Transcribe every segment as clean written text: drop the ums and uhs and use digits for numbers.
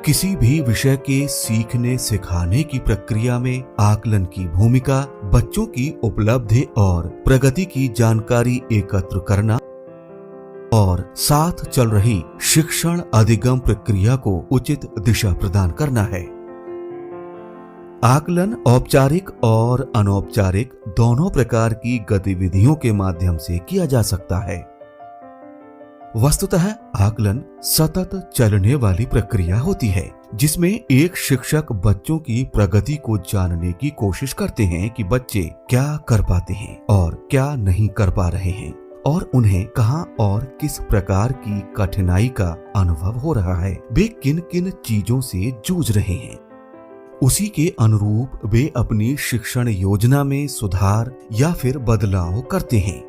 किसी भी विषय के सीखने सिखाने की प्रक्रिया में आकलन की भूमिका बच्चों की उपलब्धि और प्रगति की जानकारी एकत्र करना और साथ चल रही शिक्षण अधिगम प्रक्रिया को उचित दिशा प्रदान करना है। आकलन औपचारिक और अनौपचारिक दोनों प्रकार की गतिविधियों के माध्यम से किया जा सकता है। वस्तुतः आकलन सतत चलने वाली प्रक्रिया होती है, जिसमें एक शिक्षक बच्चों की प्रगति को जानने की कोशिश करते हैं कि बच्चे क्या कर पाते हैं और क्या नहीं कर पा रहे हैं और उन्हें कहां और किस प्रकार की कठिनाई का अनुभव हो रहा है, वे किन किन चीजों से जूझ रहे हैं। उसी के अनुरूप वे अपनी शिक्षण योजना में सुधार या फिर बदलाव करते हैं।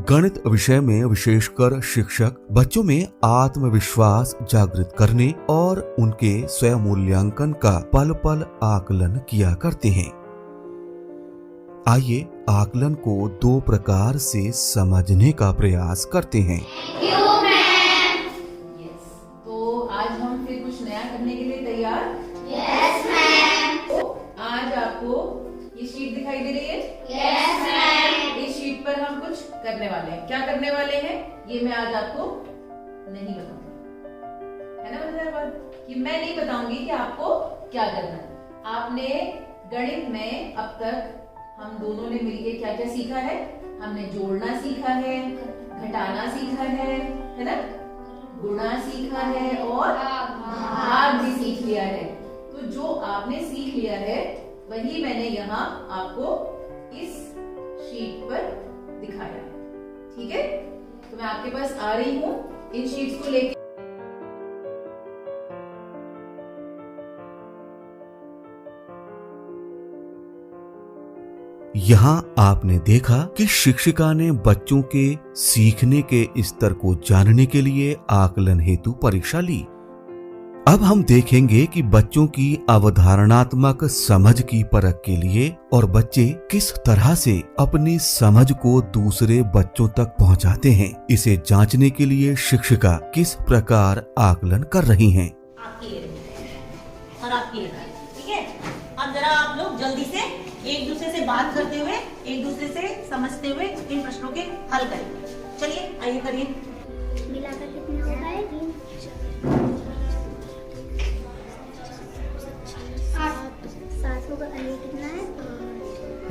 गणित विषय में विशेषकर शिक्षक बच्चों में आत्मविश्वास जागृत करने और उनके स्वयं मूल्यांकन का पल पल आकलन किया करते हैं। आइए आकलन को दो प्रकार से समझने का प्रयास करते हैं। तो आज हम फिर कुछ नया करने के लिए तैयार? Yes ma'am. तो आज आपको ये शीट दिखाई दे रही है? Yes ma'am. इस शीट पर हम कुछ करने वाले हैं। क्या करने वाले हैं ये मैं आज आपको नहीं बताऊंगी, है ना मजेदार बात कि मैं नहीं बताऊंगी कि आपको क्या करना है। आपने गणित में अब तक हम दोनों ने मिलकर क्या क्या सीखा है? हमने जोड़ना सीखा है, घटाना सीखा है ना, गुणा सीखा है और भाग भी सीख लिया है। तो जो आपने सीख लिया है वही मैंने यहाँ आपको इस शीट पर दिखाया है। ठीक है, तो मैं आपके पास आ रही हूँ इन शीट्स को लेके। यहाँ आपने देखा कि शिक्षिका ने बच्चों के सीखने के स्तर को जानने के लिए आकलन हेतु परीक्षा ली। अब हम देखेंगे कि बच्चों की अवधारणात्मक समझ की परख के लिए और बच्चे किस तरह से अपनी समझ को दूसरे बच्चों तक पहुंचाते हैं, इसे जांचने के लिए शिक्षिका किस प्रकार आकलन कर रही हैं। आपकी और आपकी ठीक है। अब जरा आप लोग जल्दी से एक दूसरे से बात करते हुए, एक दूसरे से समझते हुए इन प्रश्नों के हल करेंगे। चलिए आइए करिए। मिलाकर कितना होता है? 7 होगा। ये कितना है?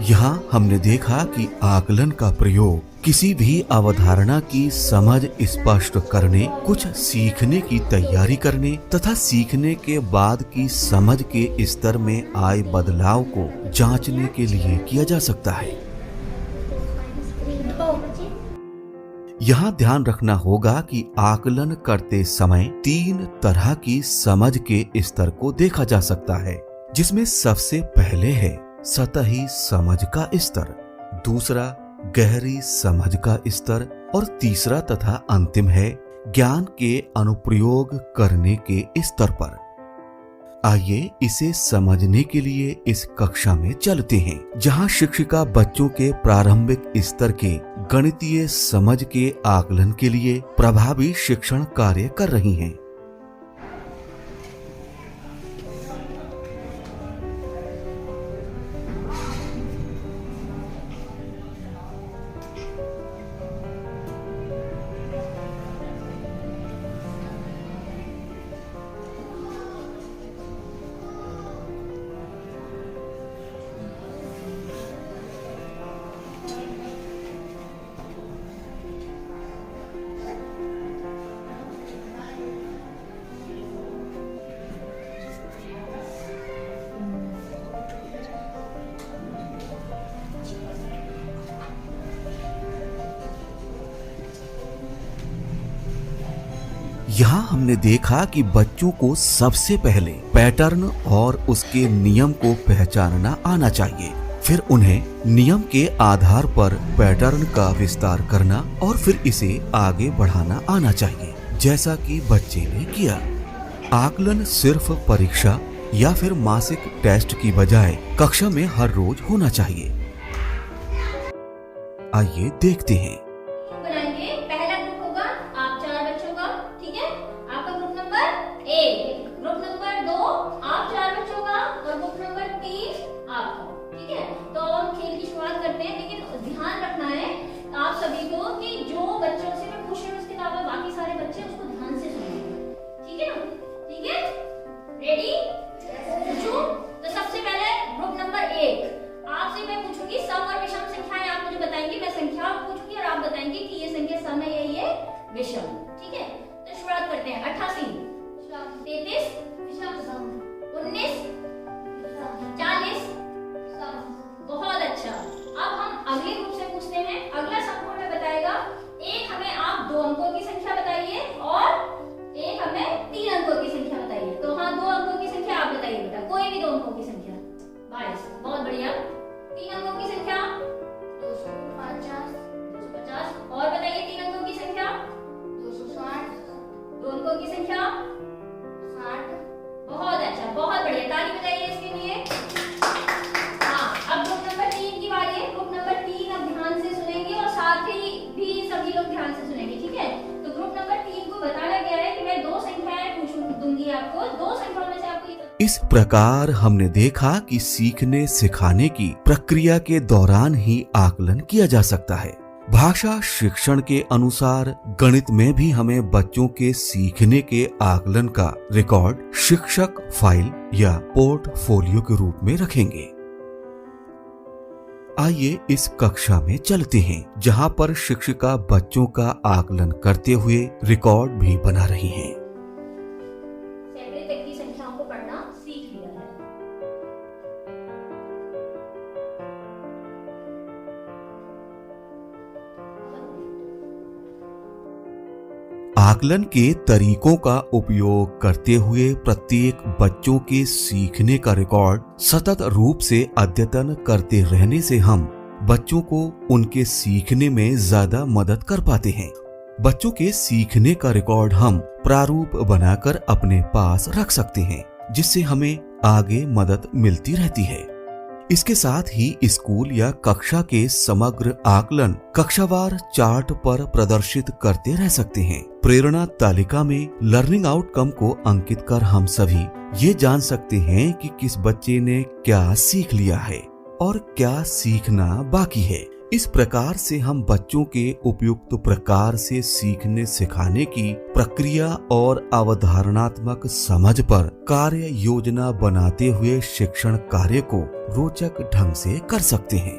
यहाँ हमने देखा कि आकलन का प्रयोग किसी भी अवधारणा की समझ स्पष्ट करने, कुछ सीखने की तैयारी करने तथा सीखने के बाद की समझ के स्तर में आए बदलाव को जांचने के लिए किया जा सकता है। यहाँ ध्यान रखना होगा कि आकलन करते समय 3 तरह की समझ के स्तर को देखा जा सकता है, जिसमें सबसे पहले है सतही समझ का स्तर, दूसरा गहरी समझ का स्तर और तीसरा तथा अंतिम है ज्ञान के अनुप्रयोग करने के स्तर पर। आइए इसे समझने के लिए इस कक्षा में चलते हैं, जहां शिक्षिका बच्चों के प्रारंभिक स्तर के गणितीय समझ के आकलन के लिए प्रभावी शिक्षण कार्य कर रही हैं। यहाँ हमने देखा कि बच्चों को सबसे पहले पैटर्न और उसके नियम को पहचानना आना चाहिए, फिर उन्हें नियम के आधार पर पैटर्न का विस्तार करना और फिर इसे आगे बढ़ाना आना चाहिए, जैसा कि बच्चे ने किया। आकलन सिर्फ परीक्षा या फिर मासिक टेस्ट की बजाय कक्षा में हर रोज होना चाहिए। आइए देखते हैं। बनाएंगे। पहला ग्रुप होगा आप 4 बच्चों का, ठीक है। आपका ग्रुप नंबर 1, ग्रुप नंबर इस प्रकार हमने देखा कि सीखने सिखाने की प्रक्रिया के दौरान ही आकलन किया जा सकता है। भाषा शिक्षण के अनुसार गणित में भी हमें बच्चों के सीखने के आकलन का रिकॉर्ड शिक्षक फाइल या पोर्टफोलियो के रूप में रखेंगे। आइए इस कक्षा में चलते हैं, जहां पर शिक्षिका बच्चों का आकलन करते हुए रिकॉर्ड भी बना रही हैं। सैकड़े तक की संख्याओं को पढ़ना सीख लिया है। आकलन के तरीकों का उपयोग करते हुए प्रत्येक बच्चों के सीखने का रिकॉर्ड सतत रूप से अद्यतन करते रहने से हम बच्चों को उनके सीखने में ज्यादा मदद कर पाते हैं। बच्चों के सीखने का रिकॉर्ड हम प्रारूप बनाकर अपने पास रख सकते हैं, जिससे हमें आगे मदद मिलती रहती है। इसके साथ ही स्कूल या कक्षा के समग्र आकलन कक्षावार चार्ट पर प्रदर्शित करते रह सकते हैं। प्रेरणा तालिका में लर्निंग आउटकम को अंकित कर हम सभी ये जान सकते हैं कि किस बच्चे ने क्या सीख लिया है और क्या सीखना बाकी है। इस प्रकार से हम बच्चों के उपयुक्त प्रकार से सीखने सिखाने की प्रक्रिया और अवधारणात्मक समझ पर कार्य योजना बनाते हुए शिक्षण कार्य को रोचक ढंग से कर सकते हैं।